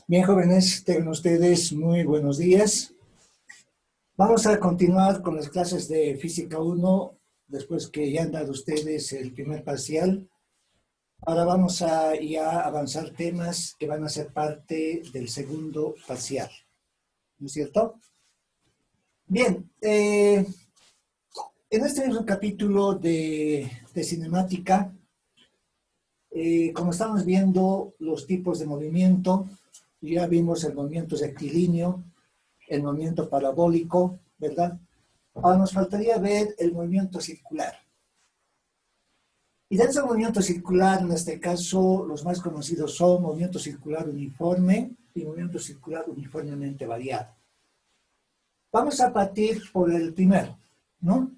Bien, jóvenes, tengan ustedes muy buenos días. Vamos a continuar con las clases de Física 1, después que ya han dado ustedes el primer parcial. Ahora vamos a ya avanzar temas que van a ser parte del segundo parcial, ¿no es cierto? Bien, en este mismo capítulo de cinemática, como estamos viendo los tipos de movimiento, ya vimos el movimiento rectilíneo, el movimiento parabólico, ¿verdad? Ahora nos faltaría ver el movimiento circular. Y dentro del movimiento circular, en este caso, los más conocidos son movimiento circular uniforme y movimiento circular uniformemente variado. Vamos a partir por el primero, ¿no?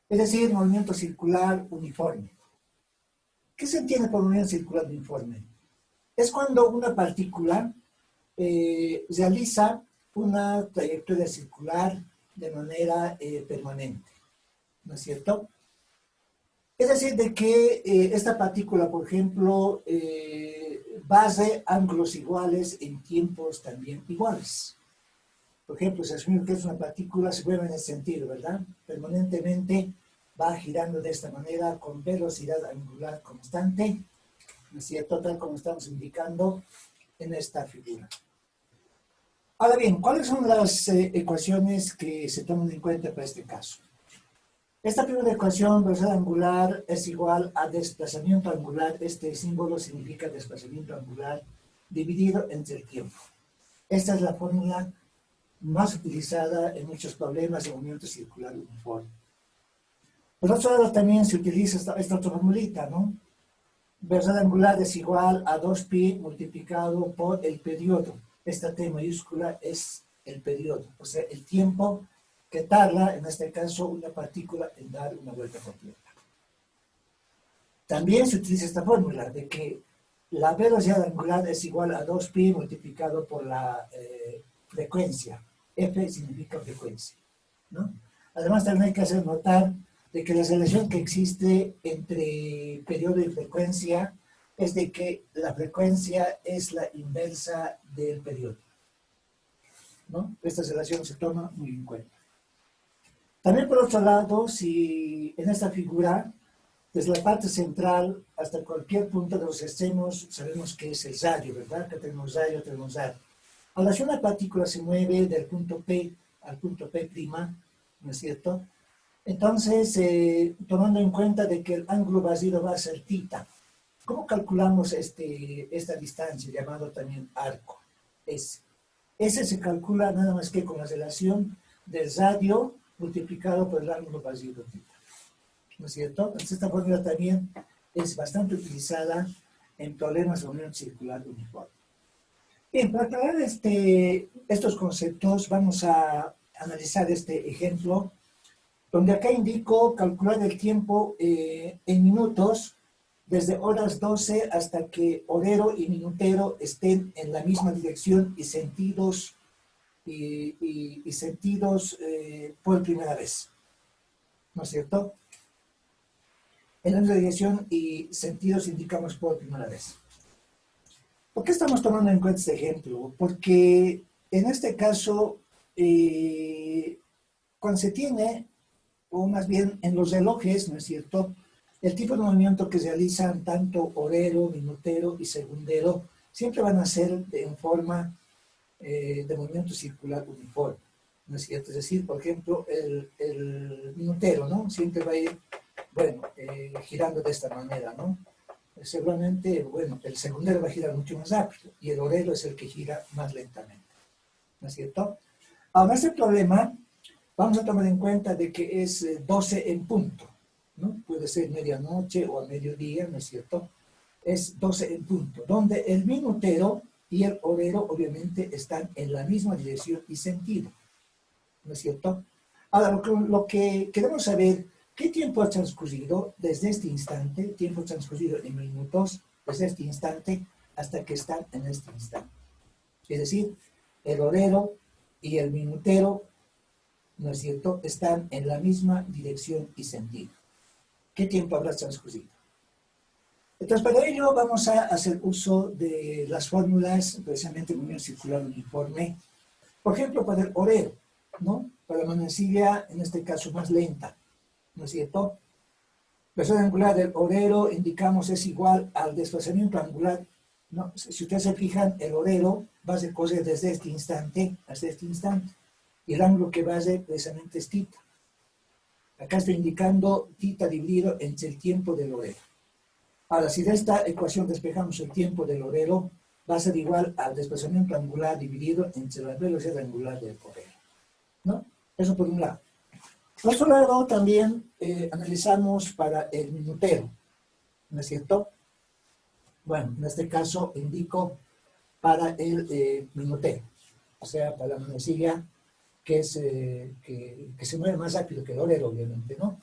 Es decir, movimiento circular uniforme. ¿Qué se entiende por movimiento circular uniforme? Es cuando una partícula realiza una trayectoria circular de manera permanente, ¿no es cierto? Es decir, de que esta partícula, por ejemplo, base ángulos iguales en tiempos también iguales. Por ejemplo, si asumimos que es una partícula, se mueve en ese sentido, ¿verdad? Permanentemente va girando de esta manera con velocidad angular constante, ¿no es cierto? Tal como estamos indicando en esta figura. Ahora bien, ¿cuáles son las ecuaciones que se toman en cuenta para este caso? Esta primera ecuación, velocidad angular, es igual a desplazamiento angular. Este símbolo significa desplazamiento angular dividido entre el tiempo. Esta es la fórmula más utilizada en muchos problemas de movimiento circular uniforme. Por otro lado, también se utiliza esta otra formulita, ¿no? Velocidad angular es igual a 2pi multiplicado por el periodo. Esta T mayúscula es el periodo, o sea, el tiempo que tarda, en este caso, una partícula en dar una vuelta completa. También se utiliza esta fórmula de que la velocidad angular es igual a 2pi multiplicado por la frecuencia. F significa frecuencia, ¿no? Además, también hay que hacer notar de que la relación que existe entre periodo y frecuencia es de que la frecuencia es la inversa del periodo, ¿no? Esta relación se toma muy en cuenta. También por otro lado, si en esta figura, desde la parte central hasta cualquier punto de los extremos, sabemos que es el radio, ¿verdad? Que tenemos radio, tenemos radio. Ahora, si una partícula se mueve del punto P al punto P', ¿no es cierto? Entonces, tomando en cuenta de que el ángulo basido va a ser θ, ¿cómo calculamos esta distancia, llamado también arco? S. S se calcula nada más que con la relación del radio multiplicado por el ángulo basido θ, ¿no es cierto? Entonces, esta fórmula también es bastante utilizada en problemas de movimiento circular uniforme. Bien, para aclarar estos conceptos, vamos a analizar este ejemplo, donde acá indico calcular el tiempo en minutos, desde horas 12 hasta que horero y minutero estén en la misma dirección y sentidos, por primera vez, ¿no es cierto? En la misma dirección y sentidos indicamos por primera vez. ¿Por qué estamos tomando en cuenta este ejemplo? Porque en este caso, cuando se tiene, o más bien en los relojes, ¿no es cierto?, el tipo de movimiento que realizan tanto horero, minutero y segundero siempre van a ser en forma de movimiento circular uniforme, ¿no es cierto? Es decir, por ejemplo, el minutero, ¿no? Siempre va a ir, bueno, girando de esta manera, ¿no? Seguramente, bueno, el segundero va a girar mucho más rápido y el horero es el que gira más lentamente, ¿no es cierto? Ahora, este problema vamos a tomar en cuenta de que es 12 en punto, ¿no? Puede ser medianoche o a mediodía, ¿no es cierto? Es 12 en punto, donde el minutero y el horero obviamente están en la misma dirección y sentido, ¿no es cierto? Ahora, lo que queremos saber, ¿qué tiempo ha transcurrido desde este instante? Tiempo transcurrido en minutos, desde este instante hasta que están en este instante. Es decir, el horero y el minutero, ¿no es cierto?, están en la misma dirección y sentido. ¿Qué tiempo habrá transcurrido? Entonces, para ello vamos a hacer uso de las fórmulas, precisamente en unión circular uniforme. Por ejemplo, para el orero, ¿no? Para la manecilla, en este caso, más lenta, ¿no es cierto? La velocidad angular del orero, indicamos, es igual al desplazamiento angular, ¿no? Si ustedes se fijan, el orero va a recorrer desde este instante hasta este instante, y el ángulo que va a hacer precisamente es θ. Acá estoy indicando θ dividido entre el tiempo del orero. Ahora, si de esta ecuación despejamos el tiempo del orero, va a ser igual al desplazamiento angular dividido entre la velocidad angular del orero, ¿no? Eso por un lado. Por otro lado, también analizamos para el minutero, ¿no es cierto? Bueno, en este caso indico para el minutero, o sea, para la manecilla que se mueve más rápido que el orero, obviamente, ¿no?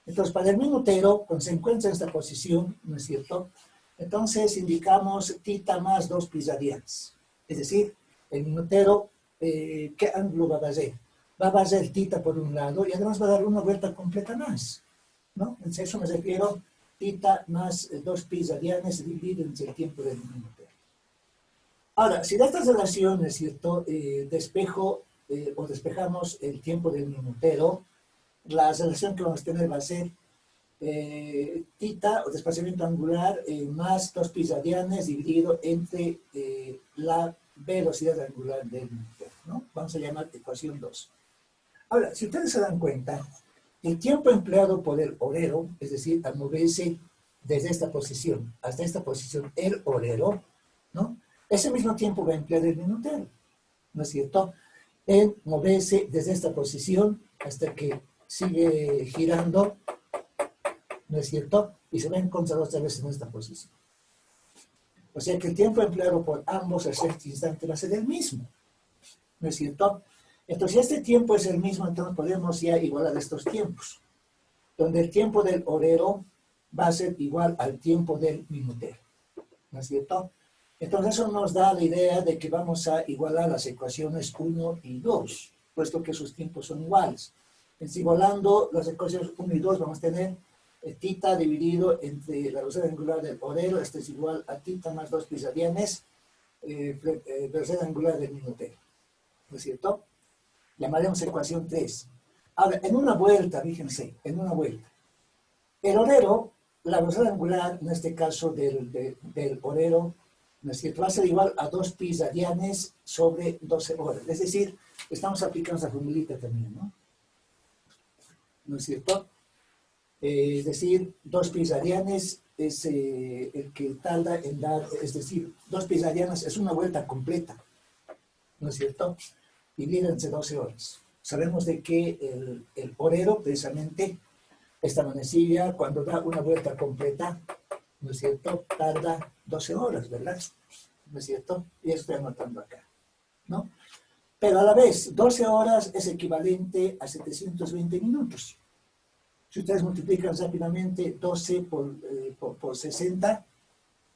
Entonces, para el minutero, cuando se encuentra en esta posición, ¿no es cierto? Entonces, indicamos θ más 2 pi radians. Es decir, el minutero, ¿qué ángulo va a hacer? Va a hacer θ por un lado y además va a dar una vuelta completa más, ¿no? Entonces, eso me refiero, θ más 2 pi radianes dividido entre el tiempo del minutero. Ahora, si de estas relaciones, ¿cierto? Despejo o despejamos el tiempo del minutero, la relación que vamos a tener va a ser θ, o desplazamiento angular, más 2 pi radianes dividido entre la velocidad angular del minutero, ¿no? Vamos a llamar ecuación 2. Ahora, si ustedes se dan cuenta, el tiempo empleado por el orero, es decir, al moverse desde esta posición hasta esta posición, el orero, ¿no? Ese mismo tiempo va a emplear el minutero, ¿no es cierto? En moverse desde esta posición hasta que sigue girando, ¿no es cierto? Y se va a encontrar otra vez en esta posición. O sea que el tiempo empleado por ambos a este instante va a ser el mismo, ¿no es cierto? Entonces, si este tiempo es el mismo, entonces podemos ya igualar estos tiempos, donde el tiempo del orero va a ser igual al tiempo del minutero, ¿no es cierto? Entonces, eso nos da la idea de que vamos a igualar las ecuaciones 1 y 2, puesto que sus tiempos son iguales. Entonces, igualando las ecuaciones 1 y 2, vamos a tener θ dividido entre la velocidad angular del orero, esto es igual a θ más 2 pi radianes, velocidad angular del minutero, ¿no es cierto? Llamaremos ecuación 3. Ahora, en una vuelta, fíjense, en una vuelta, el orero, la velocidad angular, en este caso del orero, ¿no es cierto? Va a ser igual a 2 pi radianes sobre 12 horas. Es decir, estamos aplicando esa formulita también, ¿no? ¿No es cierto? Es decir, 2 pi radianes es el que tarda en dar, es decir, 2 pi radianes es una vuelta completa, ¿no es cierto? Dividida entre 12 horas. Sabemos de que el orero, precisamente, esta manecilla, cuando da una vuelta completa, ¿no es cierto?, tarda 12 horas, ¿verdad? ¿No es cierto? Y eso estoy anotando acá, ¿no? Pero a la vez, 12 horas es equivalente a 720 minutos. Si ustedes multiplican rápidamente 12 por 60,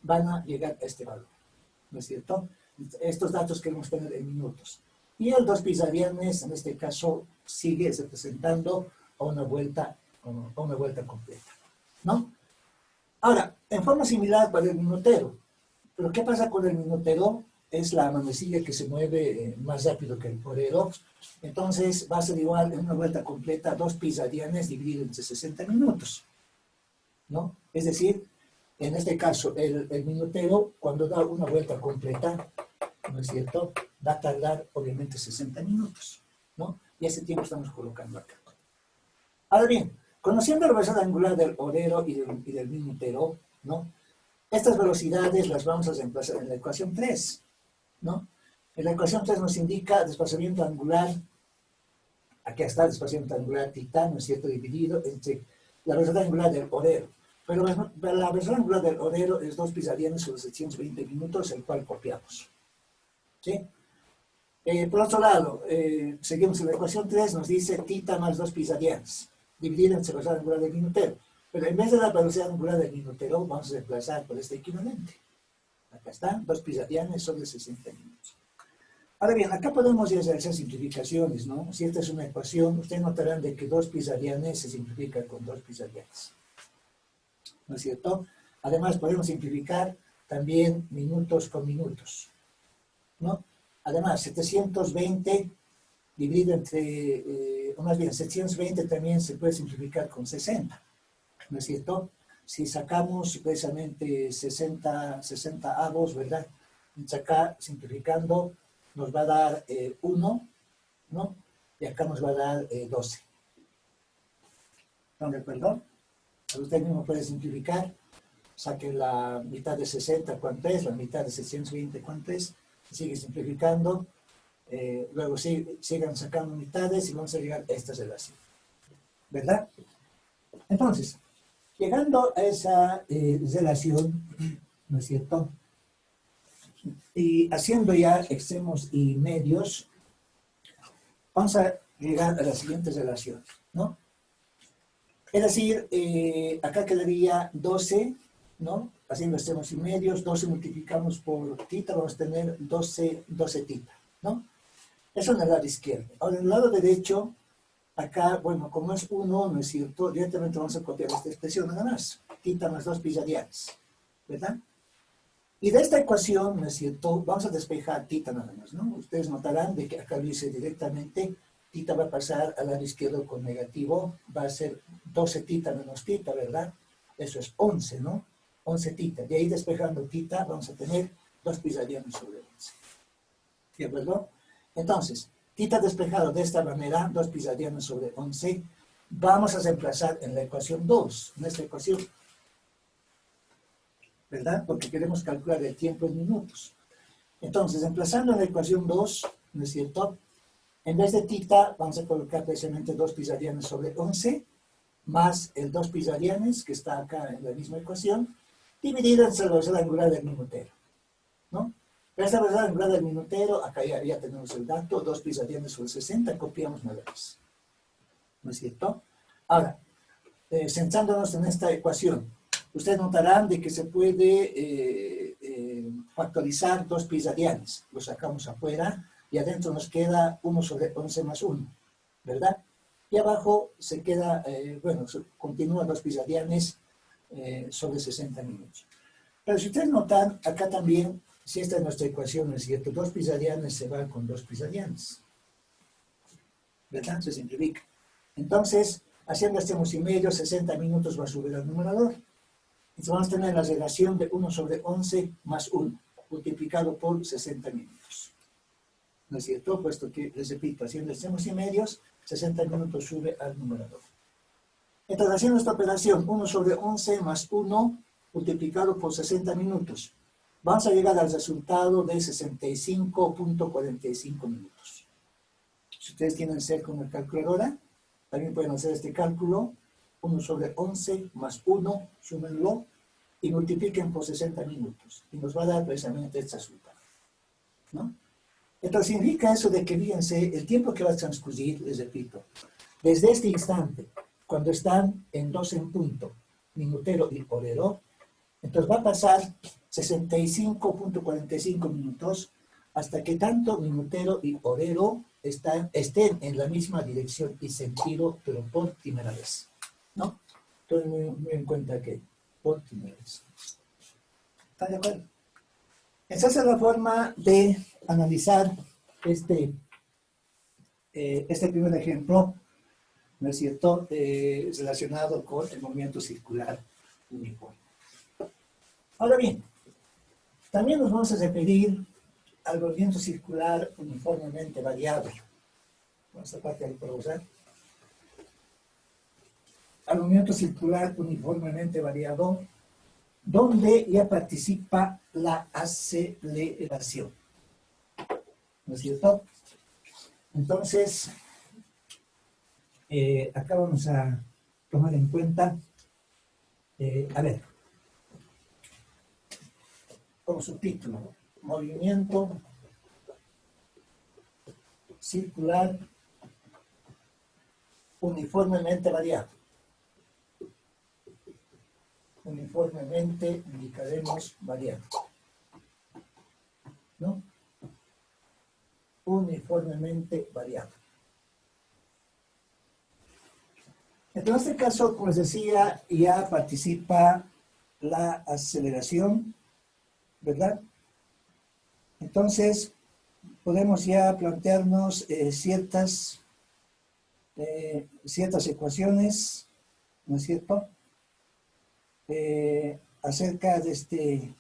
van a llegar a este valor, ¿no es cierto? Estos datos queremos tener en minutos. Y el 2 pi radianes, en este caso, sigue representando a una vuelta completa, ¿no? Ahora, en forma similar para el minutero. Pero ¿qué pasa con el minutero? Es la manecilla que se mueve más rápido que el orero. Entonces va a ser igual en una vuelta completa 2 pi radianes dividido entre 60 minutos, ¿no? Es decir, en este caso, el minutero, cuando da una vuelta completa, ¿no es cierto?, va a tardar obviamente 60 minutos, ¿no? Y ese tiempo estamos colocando acá. Ahora bien, conociendo la velocidad angular del orero y del minutero, ¿no? Estas velocidades las vamos a reemplazar en la ecuación 3, ¿no? En la ecuación 3 nos indica desplazamiento angular, aquí está el desplazamiento angular θ, ¿no es cierto?, dividido entre la velocidad angular del orero. Pero la velocidad angular del orero es 2 pi radianes sobre 720 minutos, el cual copiamos, ¿sí? Por otro lado, seguimos en la ecuación 3, nos dice θ más 2 pi radianes, dividido entre la velocidad angular del minutero. Pero en vez de la velocidad angular del minutero, vamos a reemplazar por este equivalente. Acá está, 2 pi radianes sobre 60 minutos. Ahora bien, acá podemos ya realizar simplificaciones, ¿no? Si esta es una ecuación, ustedes notarán de que 2 pi radianes se simplifica con 2 pi radianes, ¿no es cierto? Además, podemos simplificar también minutos con minutos, ¿no? Además, 720 dividido entre, o más bien, 720 también se puede simplificar con 60, ¿no es cierto? Si sacamos precisamente 60 avos, ¿verdad? Entonces acá, simplificando, nos va a dar 1, ¿no? Y acá nos va a dar 12. ¿Están de acuerdo? Usted mismo puede simplificar. Saquen la mitad de 60, ¿cuánto es? La mitad de 620, ¿cuánto es? Sigue simplificando. Luego sigan sacando mitades y vamos a llegar a esta relación. ¿Verdad? Entonces, llegando a esa relación, ¿no es cierto? Y haciendo ya extremos y medios, vamos a llegar a la siguiente relación, ¿no? Es decir, acá quedaría 12, ¿no? Haciendo extremos y medios, 12 multiplicamos por tita, vamos a tener 12 tita, ¿no? Eso en el lado izquierdo. Ahora, en el lado derecho, acá, bueno, como es 1, ¿no es cierto? Directamente vamos a copiar esta expresión nada más. Tita más 2 pi radianes, ¿verdad? Y de esta ecuación, ¿no es cierto? Vamos a despejar tita nada más, ¿no? Ustedes notarán de que acá lo hice directamente. Tita va a pasar al lado izquierdo con negativo. Va a ser 12 tita menos tita, ¿verdad? Eso es 11, ¿no? 11 tita. De ahí despejando tita, vamos a tener 2 pi radianes sobre 11. ¿De acuerdo? Entonces, tita despejado de esta manera, 2 pi radianes sobre 11, vamos a reemplazar en la ecuación 2, en esta ecuación, ¿verdad? Porque queremos calcular el tiempo en minutos. Entonces, reemplazando en la ecuación 2, ¿no es cierto? En vez de tita, vamos a colocar precisamente 2 pi radianes sobre 11, más el 2 pi radianes, que está acá en la misma ecuación, dividido entre la velocidad angular del minutero, ¿no? Esta velocidad angular del minutero, acá ya tenemos el dato, 2 pi radianes sobre 60, copiamos 9 veces. ¿No es cierto? Ahora, centrándonos en esta ecuación, ustedes notarán de que se puede factorizar 2 pi radianes. Lo sacamos afuera y adentro nos queda 1 sobre 11 más 1, ¿verdad? Y abajo se queda, bueno, continúa 2 pi radianes sobre 60 minutos. Pero si ustedes notan, acá también, si esta es nuestra ecuación, ¿no es cierto? 2 pi radianes se va con 2 pi radianes, ¿verdad? Se simplifica. Entonces, haciendo extremos y medios, 60 minutos va a subir al numerador. Entonces vamos a tener la relación de 1 sobre 11 más 1, multiplicado por 60 minutos. ¿No es cierto? Puesto que, les repito, haciendo extremos y medios, 60 minutos sube al numerador. Entonces, haciendo esta operación, 1 sobre 11 más 1, multiplicado por 60 minutos, vamos a llegar al resultado de 65.45 minutos. Si ustedes tienen cerca una calculadora, también pueden hacer este cálculo, 1 sobre 11 más 1, súmenlo y multipliquen por 60 minutos. Y nos va a dar precisamente este resultado, ¿no? Entonces significa eso de que, fíjense, el tiempo que va a transcurrir, les repito, desde este instante, cuando están en 2 en punto, minutero y horero, entonces va a pasar 65.45 minutos hasta que tanto minutero y horero estén en la misma dirección y sentido, pero por primera vez, ¿no? Entonces muy en cuenta que por primera vez. ¿Están de acuerdo? Esa es la forma de analizar este primer ejemplo, ¿no es cierto?, relacionado con el movimiento circular uniforme. Ahora bien, también nos vamos a referir al movimiento circular uniformemente variado. Esta parte ahí puedo usar. Al movimiento circular uniformemente variado, donde ya participa la aceleración. ¿No es cierto? Entonces, acá vamos a tomar en cuenta, a ver, como subtítulo, movimiento circular uniformemente variado. Uniformemente indicaremos variado, ¿no? Uniformemente variado. En este caso, como les decía, ya participa la aceleración, ¿verdad? Entonces, podemos ya plantearnos ciertas ecuaciones, ¿no es cierto?, acerca de este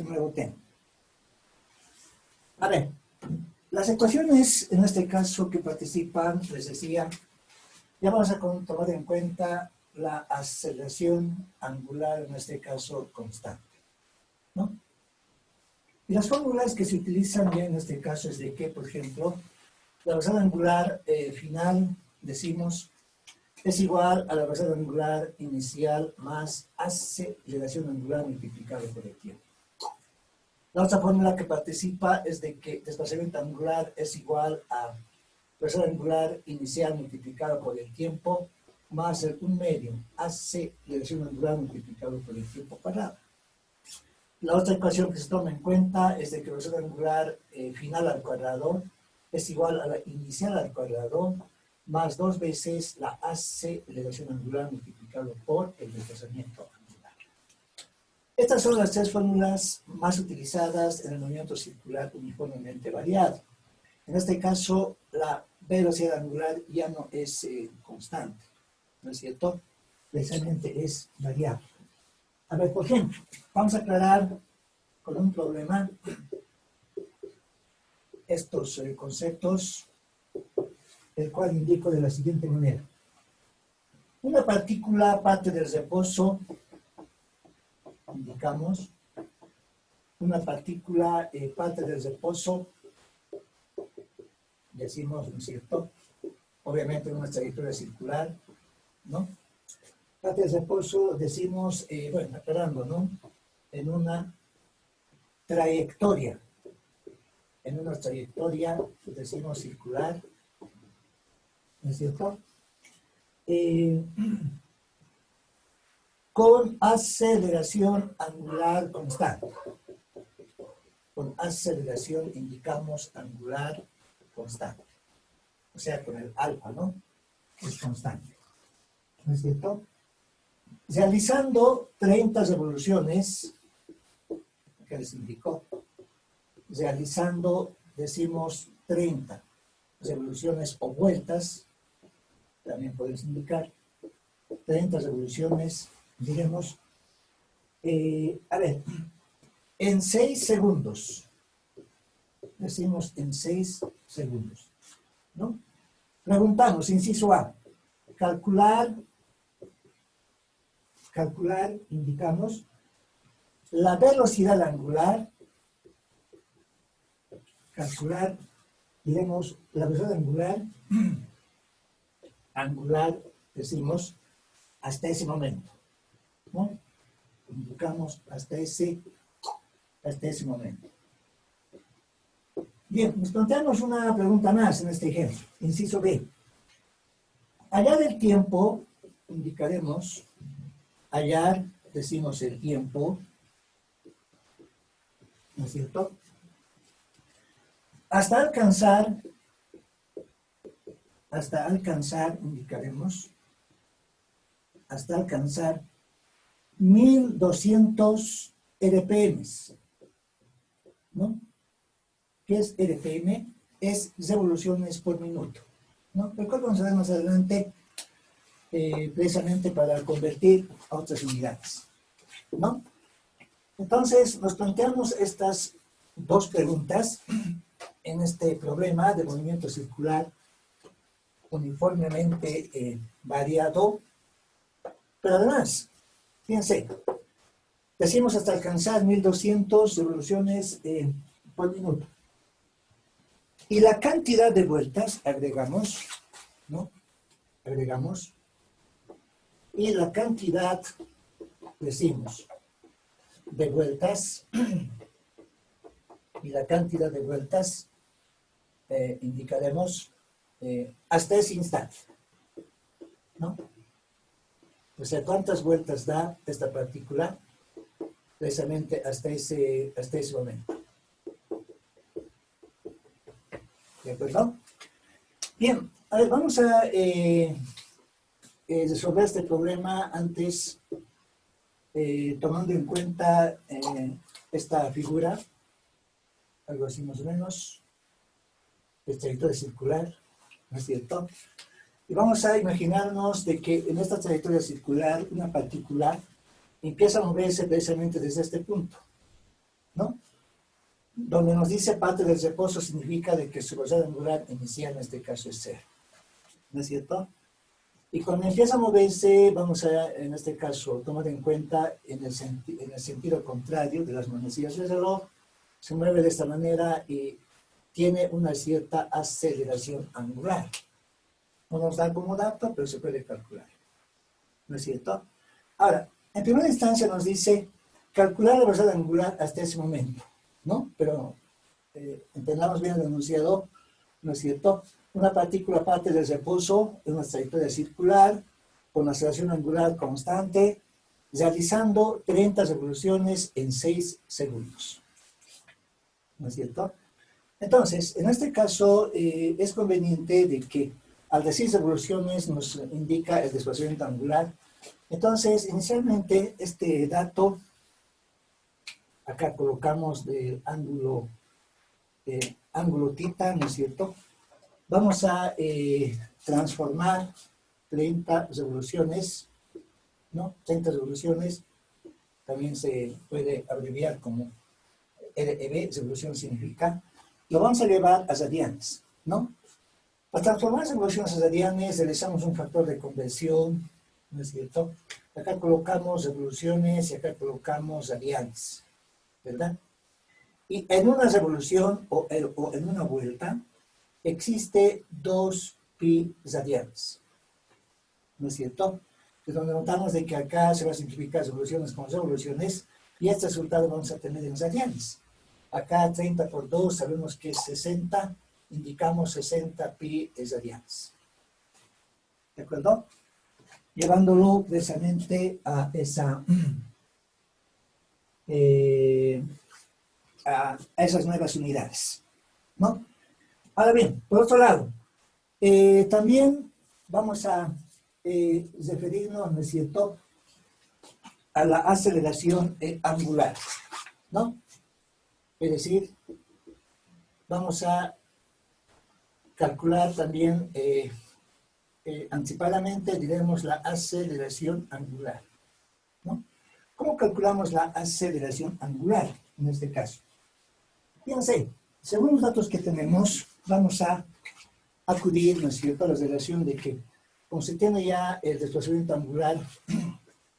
nuevo tema. A ver, las ecuaciones, en este caso, que participan, les decía, ya vamos a tomar en cuenta la aceleración angular, en este caso, constante, ¿no? Y las fórmulas que se utilizan ya en este caso es de que, por ejemplo, la velocidad angular final, decimos, es igual a la velocidad angular inicial más aceleración angular multiplicado por el tiempo. La otra fórmula que participa es de que desplazamiento angular es igual a velocidad angular inicial multiplicado por el tiempo más el 1/2 aceleración angular multiplicado por el tiempo cuadrado. La otra ecuación que se toma en cuenta es de que la velocidad angular final al cuadrado es igual a la inicial al cuadrado más 2 veces la aceleración angular multiplicado por el desplazamiento angular. Estas son las tres fórmulas más utilizadas en el movimiento circular uniformemente variado. En este caso, la velocidad angular ya no es constante, ¿no es cierto? Precisamente es variable. A ver, por ejemplo, vamos a aclarar con un problema estos conceptos, el cual indico de la siguiente manera. Una partícula parte del reposo, indicamos, una partícula parte del reposo, decimos, ¿no es cierto? Obviamente en una trayectoria circular, ¿no? Parte del reposo, decimos, bueno, aclarando, ¿no? En una trayectoria, decimos circular, ¿no es cierto? Con aceleración angular constante. Con aceleración indicamos angular constante. O sea, con el alfa, ¿no? Es constante. ¿No es cierto? Realizando 30 revoluciones, que les indicó, realizando, decimos, 30 revoluciones o vueltas, también podemos indicar, 30 revoluciones, diremos, a ver, en 6 segundos, decimos en 6 segundos, ¿no? Preguntamos, inciso A, calcular, indicamos, la velocidad angular, calcular, diremos, la velocidad angular, decimos, hasta ese momento, ¿no? Indicamos hasta ese momento. Bien, nos planteamos una pregunta más en este ejemplo, inciso B. Hallar el tiempo, indicaremos, hallar, decimos el tiempo, ¿no es cierto? Hasta alcanzar, indicaremos, hasta alcanzar 1200 RPM, ¿no? ¿Qué es RPM? Es revoluciones por minuto, ¿no? El cual vamos a ver más adelante, precisamente para convertir a otras unidades, ¿no? Entonces, nos planteamos estas dos preguntas en este problema de movimiento circular uniformemente variado, pero además, fíjense, decimos hasta alcanzar 1200 revoluciones por minuto. Y la cantidad de vueltas, agregamos, ¿no? Agregamos. Y la cantidad, decimos, de vueltas, y la cantidad de vueltas, indicaremos hasta ese instante, ¿no? O sea, ¿cuántas vueltas da esta partícula? Precisamente hasta ese momento. ¿De acuerdo? Bien, a ver, vamos a resolver este problema antes, tomando en cuenta esta figura, algo así más o menos, de trayectoria circular, ¿no es cierto? Y vamos a imaginarnos de que en esta trayectoria circular una partícula empieza a moverse precisamente desde este punto, ¿no? Donde nos dice parte del reposo significa de que su velocidad angular inicial en este caso es cero, ¿no es cierto? Y cuando empieza a moverse, vamos a, en este caso, tomar en cuenta en el sentido contrario de las manecillas del reloj, se mueve de esta manera y tiene una cierta aceleración angular. No nos da como dato, pero se puede calcular, ¿no es cierto? Ahora, en primera instancia nos dice calcular la velocidad angular hasta ese momento, ¿no? Pero entendamos bien el enunciado, ¿no es cierto? Una partícula parte del reposo en una trayectoria circular con aceleración angular constante, realizando 30 revoluciones en 6 segundos, ¿no es cierto? Entonces, en este caso, es conveniente de que al decir revoluciones nos indica el desplazamiento angular. Entonces, inicialmente, este dato, acá colocamos del ángulo θ, ¿no es cierto? Vamos a transformar 30 revoluciones, ¿no? 30 revoluciones, también se puede abreviar como REV, revolución significa, lo vamos a llevar a radianes, ¿no? Para transformar las revoluciones a radianes realizamos un factor de conversión, ¿no es cierto? Acá colocamos revoluciones y acá colocamos radianes, ¿verdad? Y en una revolución o en una vuelta existe 2 pi radianes, ¿no es cierto? Es donde notamos de que acá se va a simplificar revoluciones con revoluciones y este resultado vamos a tener en radianes. Acá 30 por 2 sabemos que es 60, indicamos 60 pi radianes. ¿De acuerdo? Llevándolo precisamente a esas nuevas unidades, ¿no? Ahora bien, por otro lado, también vamos a referirnos, ¿no es cierto?, a la aceleración angular, ¿no? Es decir, vamos a calcular también anticipadamente, diremos, la aceleración angular, ¿no? ¿Cómo calculamos la aceleración angular en este caso? Fíjense, según los datos que tenemos, vamos a acudir, ¿no es cierto?, a la relación de que, como se tiene ya el desplazamiento angular,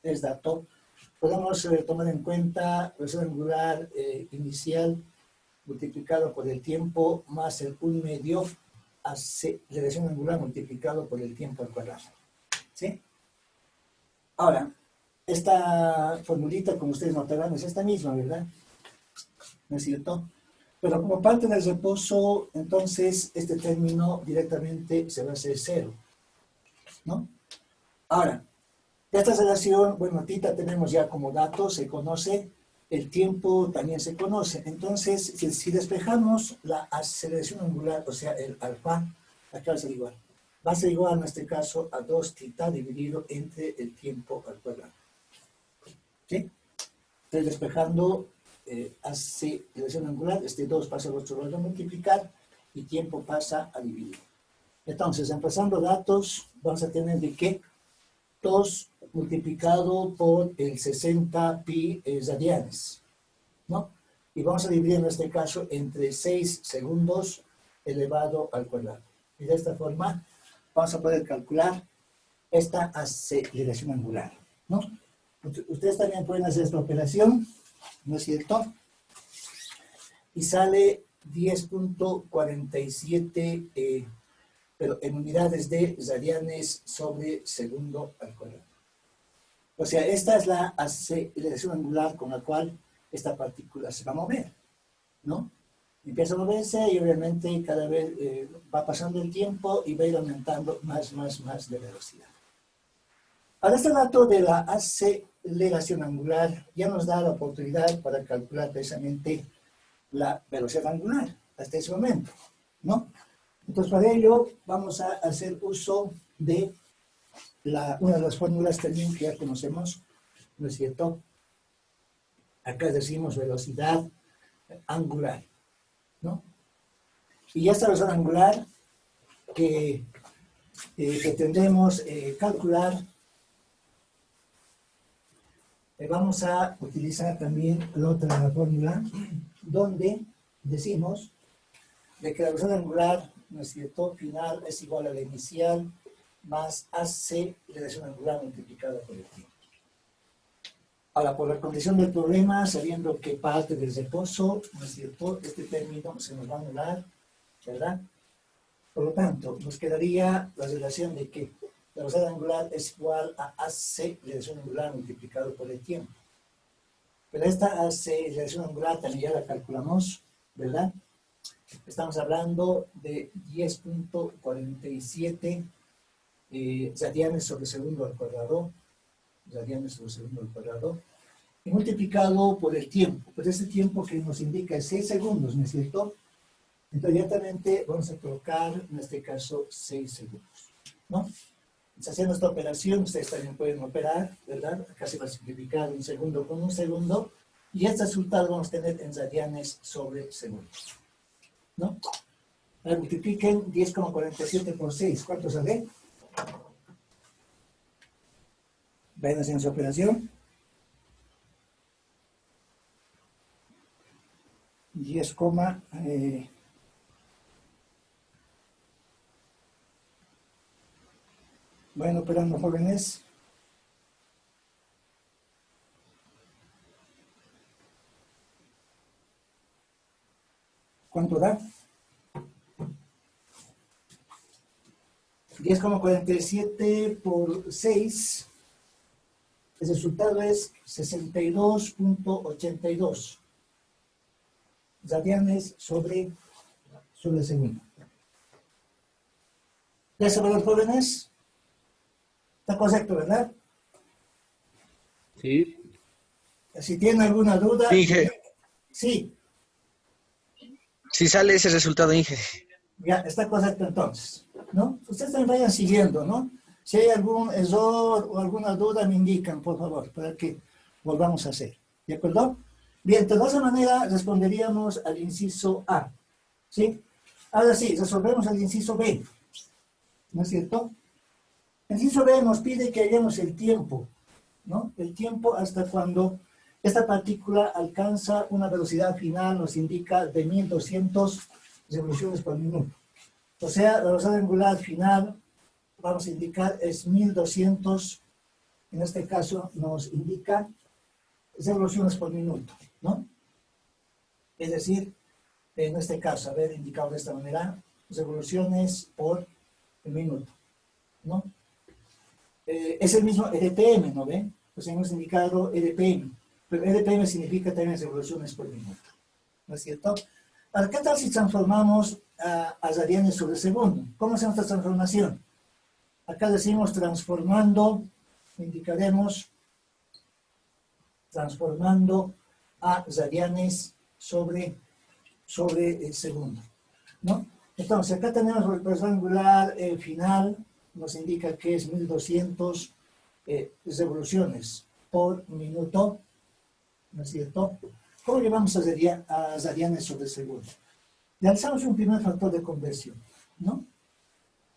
es dato, podemos tomar en cuenta la velocidad angular inicial multiplicado por el tiempo más el 1 medio aceleración angular multiplicado por el tiempo al cuadrado. ¿Sí? Ahora, esta formulita, como ustedes notarán, es esta misma, ¿verdad? ¿No es cierto? Pero como parte del reposo, entonces, este término directamente se va a hacer 0, ¿no? Ahora, de esta relación, bueno, θ tenemos ya como dato, se conoce, el tiempo también se conoce. Entonces, si despejamos la aceleración angular, o sea, el alfa, acá va a ser igual. Va a ser igual en este caso a 2θ dividido entre el tiempo al cuadrado. ¿Sí? Entonces, despejando aceleración angular, este 2 pasa al otro lado a multiplicar y tiempo pasa a dividir. Entonces, empezando datos, vamos a tener de que 2 multiplicado por el 60 pi radianes, ¿no? Y vamos a dividir en este caso entre 6 segundos elevado al cuadrado. Y de esta forma vamos a poder calcular esta aceleración angular, ¿no? Ustedes también pueden hacer esta operación, ¿no es cierto? Y sale 10.47 pero en unidades de radianes sobre segundo al cuadrado. O sea, esta es la aceleración angular con la cual esta partícula se va a mover, ¿no? Empieza a moverse y obviamente cada vez va pasando el tiempo y va a ir aumentando más de velocidad. Ahora, este dato de la aceleración angular ya nos da la oportunidad para calcular precisamente la velocidad angular hasta ese momento, ¿no? Entonces, para ello vamos a hacer uso de una de las fórmulas también que ya conocemos, ¿no es cierto? Acá decimos velocidad angular, ¿no? Y esta velocidad angular que pretendemos calcular, vamos a utilizar también la otra fórmula, donde decimos de que la velocidad angular, ¿no es cierto?, final es igual a la inicial más AC, la dirección angular multiplicada por el tiempo. Ahora, por la condición del problema, sabiendo que parte del reposo, ¿no es cierto?, este término se nos va a anular, ¿verdad? Por lo tanto, nos quedaría la relación de que la velocidad angular es igual a AC, la dirección angular multiplicado por el tiempo. Pero esta AC, la dirección angular, también ya la calculamos, ¿verdad? Estamos hablando de 10.47 radianes sobre segundo al cuadrado, radianes sobre segundo al cuadrado, y multiplicado por el tiempo. Pues ese tiempo que nos indica es 6 segundos, ¿no es cierto? Entonces, inmediatamente vamos a colocar, en este caso, 6 segundos, ¿no? Entonces, haciendo esta operación, ustedes también pueden operar, ¿verdad? Acá se va a simplificar un segundo con un segundo, y este resultado vamos a tener en radianes sobre segundos, ¿no? Ahora multipliquen 10,47 por 6. ¿Cuánto sale? Vayan haciendo su operación. 10, vayan operando, jóvenes. ¿Cuánto da? 10,47 por 6. El resultado es 62.82 radianes sobre segundo. ¿Ya saben los jóvenes? Está correcto, ¿verdad? Sí. Si tienen alguna duda... Inge, Sí, si sale ese resultado, Inge. ya está correcto entonces, ¿no? Ustedes también vayan siguiendo, ¿no? Si hay algún error o alguna duda, me indican, por favor, para que volvamos a hacer. ¿De acuerdo? Bien, de esa manera responderíamos al inciso A, ¿sí? Ahora sí, resolvemos el inciso B, ¿no es cierto? El inciso B nos pide que hallemos el tiempo, ¿no? El tiempo hasta cuando esta partícula alcanza una velocidad final, nos indica de 1200 revoluciones por minuto. O sea, la velocidad angular final, vamos a indicar, es 1200, en este caso nos indica revoluciones por minuto, ¿no? Es decir, en este caso, haber indicado de esta manera, revoluciones por minuto, ¿no? Es el mismo RPM, ¿no ven? Pues hemos indicado RPM, pero RPM significa también revoluciones por minuto, ¿no es cierto? Ahora, ¿qué tal si transformamos a radianes sobre segundo? ¿Cómo hacemos esta transformación? Acá decimos transformando, indicaremos transformando a radianes sobre segundo, ¿no? Entonces, acá tenemos la velocidad angular final, nos indica que es 1200 revoluciones por minuto, ¿no es cierto? ¿Cómo llevamos a radianes sobre segundo? Le alzamos un primer factor de conversión, ¿no?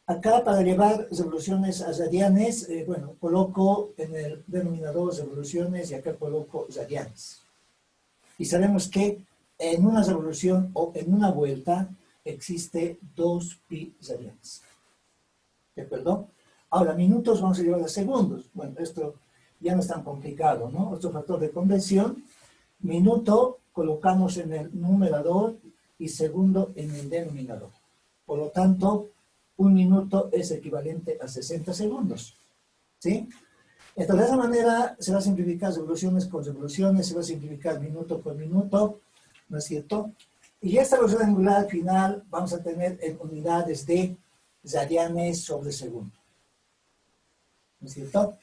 Acá para llevar revoluciones a radianes, bueno, coloco en el denominador revoluciones y acá coloco radianes. Y sabemos que en una revolución o en una vuelta existe 2pi radianes. ¿De acuerdo? Ahora, minutos vamos a llevar a segundos. Bueno, esto ya no es tan complicado, ¿no? Otro factor de conversión. Minuto colocamos en el numerador y segundo en el denominador. Por lo tanto, un minuto es equivalente a 60 segundos. ¿Sí? Entonces, de esa manera se va a simplificar revoluciones con revoluciones, se va a simplificar minuto por minuto, ¿no es cierto? Y esta velocidad angular final vamos a tener en unidades de radianes sobre segundo. ¿No es cierto?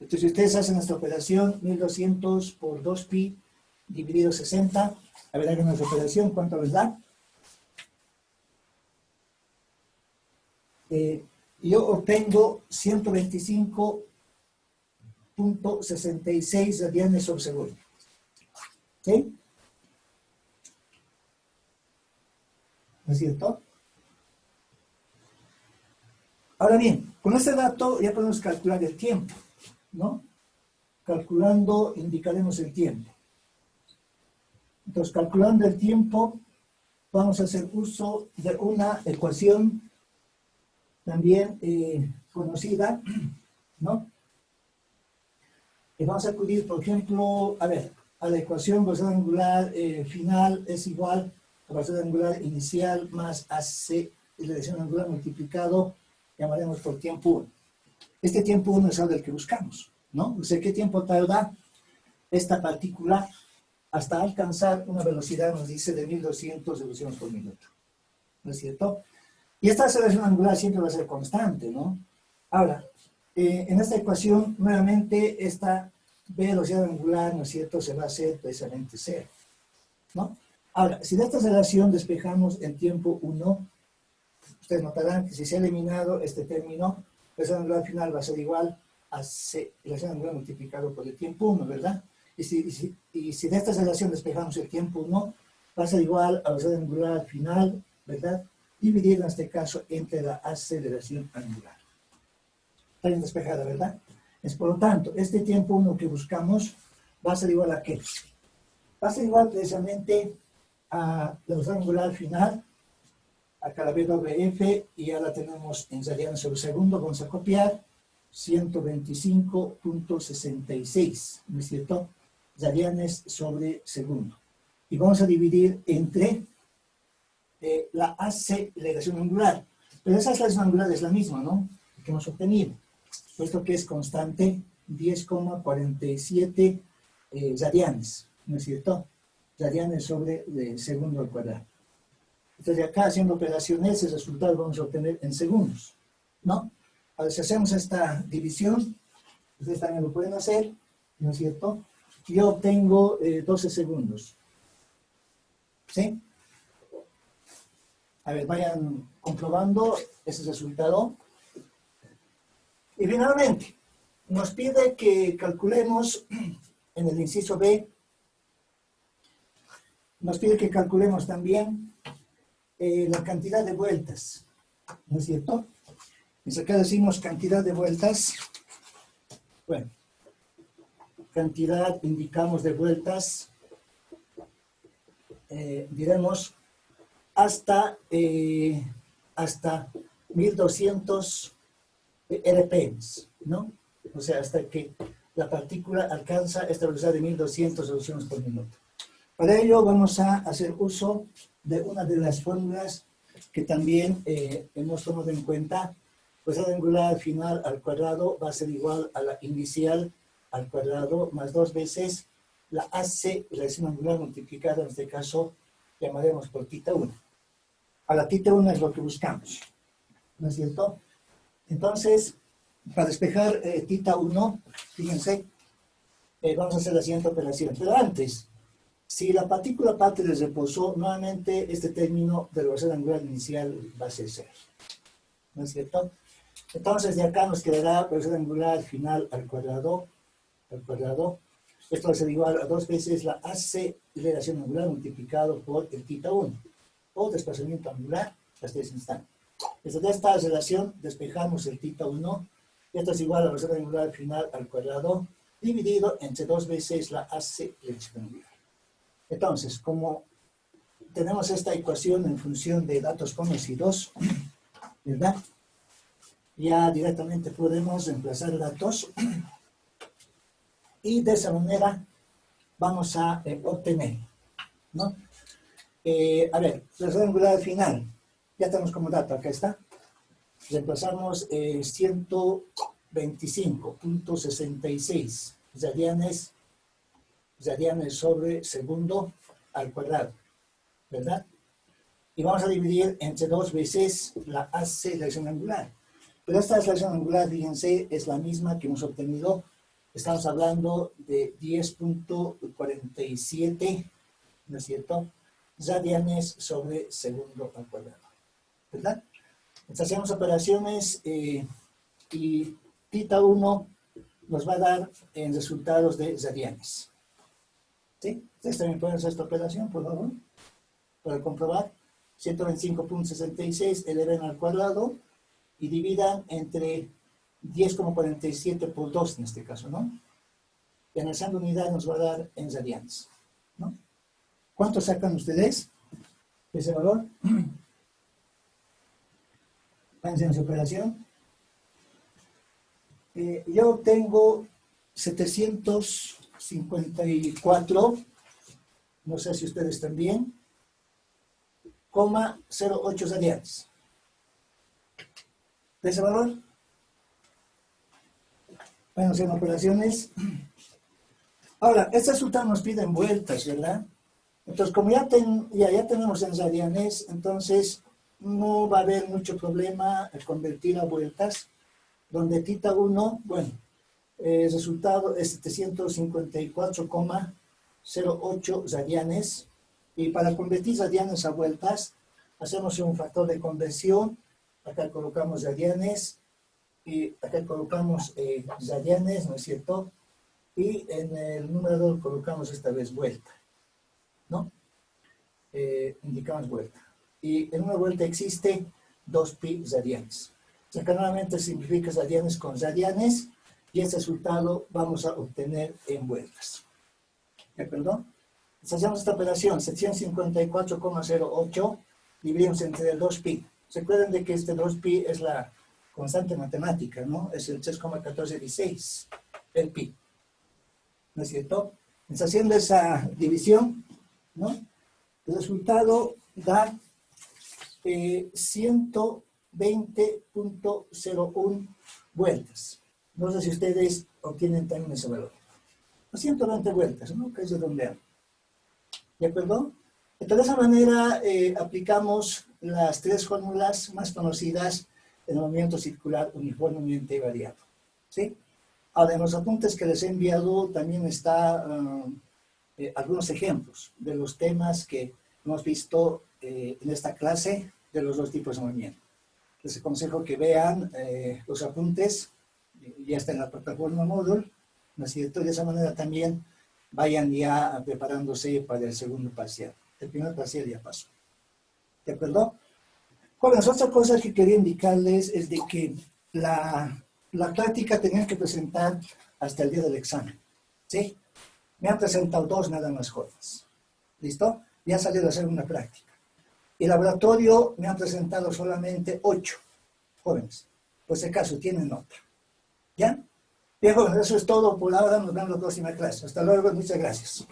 Entonces, si ustedes hacen esta operación, 1200 por 2pi dividido 60, a ver, hagan nuestra operación, ¿cuánto les da? Y yo obtengo 125.66 radianes sobre segundo. ¿Sí? ¿No es cierto? Ahora bien, con este dato ya podemos calcular el tiempo, ¿no? Calculando, indicaremos el tiempo. Entonces, calculando el tiempo, vamos a hacer uso de una ecuación también conocida, ¿no? Y vamos a acudir, por ejemplo, a ver, a la ecuación velocidad angular final es igual a velocidad angular inicial más AC, la dirección angular multiplicado, llamaremos por tiempo 1. Este tiempo 1 es el que buscamos, ¿no? O sea, ¿qué tiempo tarda esta partícula hasta alcanzar una velocidad, nos dice, de 1200 revoluciones por minuto? ¿No es cierto? Y esta aceleración angular siempre va a ser constante, ¿no? Ahora, en esta ecuación, nuevamente, esta velocidad angular, ¿no es cierto?, se va a hacer precisamente 0, ¿no? Ahora, si de esta aceleración despejamos el tiempo 1, ustedes notarán que si se ha eliminado este término, la velocidad angular final va a ser igual a C, la velocidad angular multiplicado por el tiempo 1, ¿verdad? Y si de esta aceleración despejamos el tiempo 1, va a ser igual a la velocidad angular final, ¿verdad? Dividido en este caso entre la aceleración angular. Está bien despejada, ¿verdad? Por lo tanto, este tiempo 1 que buscamos va a ser igual a ¿qué? Va a ser igual precisamente a la velocidad angular final, acá la BWF, y ya la tenemos en radianes sobre segundo, vamos a copiar 125.66, ¿no es cierto? Radianes sobre segundo. Y vamos a dividir entre la aceleración angular. Pero esa aceleración angular es la misma, ¿no? Que hemos obtenido. Puesto que es constante, 10,47 radianes, ¿no es cierto? Radianes sobre segundo al cuadrado. Entonces, acá haciendo operaciones, el resultado vamos a obtener en segundos, ¿no? Ahora, si hacemos esta división, ustedes también lo pueden hacer, ¿no es cierto? Yo obtengo 12 segundos. ¿Sí? A ver, vayan comprobando ese resultado. Y finalmente, nos pide que calculemos en el inciso B, nos pide que calculemos también la cantidad de vueltas, ¿no es cierto? Y acá decimos cantidad de vueltas. Bueno, cantidad indicamos de vueltas, diremos hasta 1200 RPMs, ¿no? O sea, hasta que la partícula alcanza esta velocidad de 1200 revoluciones por minuto. Para ello vamos a hacer uso de una de las fórmulas que también hemos tomado en cuenta. Velocidad angular final al cuadrado va a ser igual a la inicial al cuadrado más 2 veces la AC, la dirección angular multiplicada, en este caso llamaremos por θ1. A la θ1 es lo que buscamos, ¿no es cierto? Entonces, para despejar θ1, fíjense, vamos a hacer la siguiente operación. Pero antes, si la partícula parte del reposo, nuevamente este término de la velocidad angular inicial va a ser 0, ¿no es cierto? Entonces, de acá nos quedará velocidad angular final al cuadrado. Esto va a ser igual a 2 veces la aceleración angular multiplicado por el θ1, o desplazamiento angular hasta ese instante. Desde esta relación despejamos el θ1, y esto es igual a la velocidad angular final al cuadrado, dividido entre 2 veces la aceleración angular. Entonces, como tenemos esta ecuación en función de datos conocidos, ¿verdad? Ya directamente podemos reemplazar datos y de esa manera vamos a obtener, ¿no? A ver, la velocidad angular final, ya tenemos como dato, acá está. Reemplazamos 125.66 radianes sobre segundo al cuadrado, ¿verdad? Y vamos a dividir entre 2 veces la aceleración angular. Pero esta aceleración angular, fíjense, es la misma que hemos obtenido. Estamos hablando de 10,47, ¿no es cierto? Radianes sobre segundo al cuadrado, ¿verdad? Entonces hacemos operaciones y tita 1 nos va a dar en resultados de radianes. ¿Sí? Ustedes también pueden hacer esta operación, por favor, para comprobar. 125.66 eleven al cuadrado y dividan entre 10,47 por 2 en este caso, ¿no? Y analizando unidad nos va a dar en radianes, ¿no? ¿Cuánto sacan ustedes de ese valor? Piensen en su operación. Yo obtengo 754, no sé si ustedes también, 0,08 radianes. ¿De ese valor? Bueno, son operaciones. Ahora, este resultado nos piden vueltas, ¿verdad? Entonces, como ya tenemos en radianes, entonces no va a haber mucho problema el convertir a vueltas, donde tita 1, bueno, el resultado es 754,08 radianes, y para convertir radianes a vueltas, hacemos un factor de conversión, acá colocamos radianes, y acá colocamos radianes, ¿no es cierto? Y en el numerador colocamos esta vez vuelta, ¿no? Indicamos vuelta. Y en una vuelta existe 2pi radianes. O sea, que normalmente simplifica radianes con radianes, y ese resultado vamos a obtener en vueltas. ¿De acuerdo? Entonces hacemos esta operación, 754,08, dividimos entre el 2pi. ¿Se acuerdan de que este 2pi es la constante matemática, ¿no? Es el 3,1416, el pi. ¿No es cierto? Entonces, haciendo esa división, ¿no? El resultado da 120.01 vueltas. No sé si ustedes obtienen también ese valor. 120 vueltas, ¿no? Que es redondear. ¿De acuerdo? Entonces, de esa manera aplicamos las tres fórmulas más conocidas del movimiento circular uniformemente variado. ¿Sí? Ahora, en los apuntes que les he enviado también está algunos ejemplos de los temas que hemos visto en esta clase de los dos tipos de movimiento. Les aconsejo que vean los apuntes, ya está en la plataforma Moodle, ¿no es cierto? De esa manera también vayan ya preparándose para el segundo parcial. El primer parcial ya pasó. ¿De acuerdo? Jóvenes, otra cosa que quería indicarles es de que la práctica tenían que presentar hasta el día del examen. ¿Sí? Me han presentado 2 nada más, jóvenes. ¿Listo? Ya salió de hacer una práctica. El laboratorio me han presentado solamente 8 jóvenes. Por si acaso tienen otra. ¿Ya? Bien, jóvenes, eso es todo por ahora. Nos vemos en la próxima clase. Hasta luego, muchas gracias.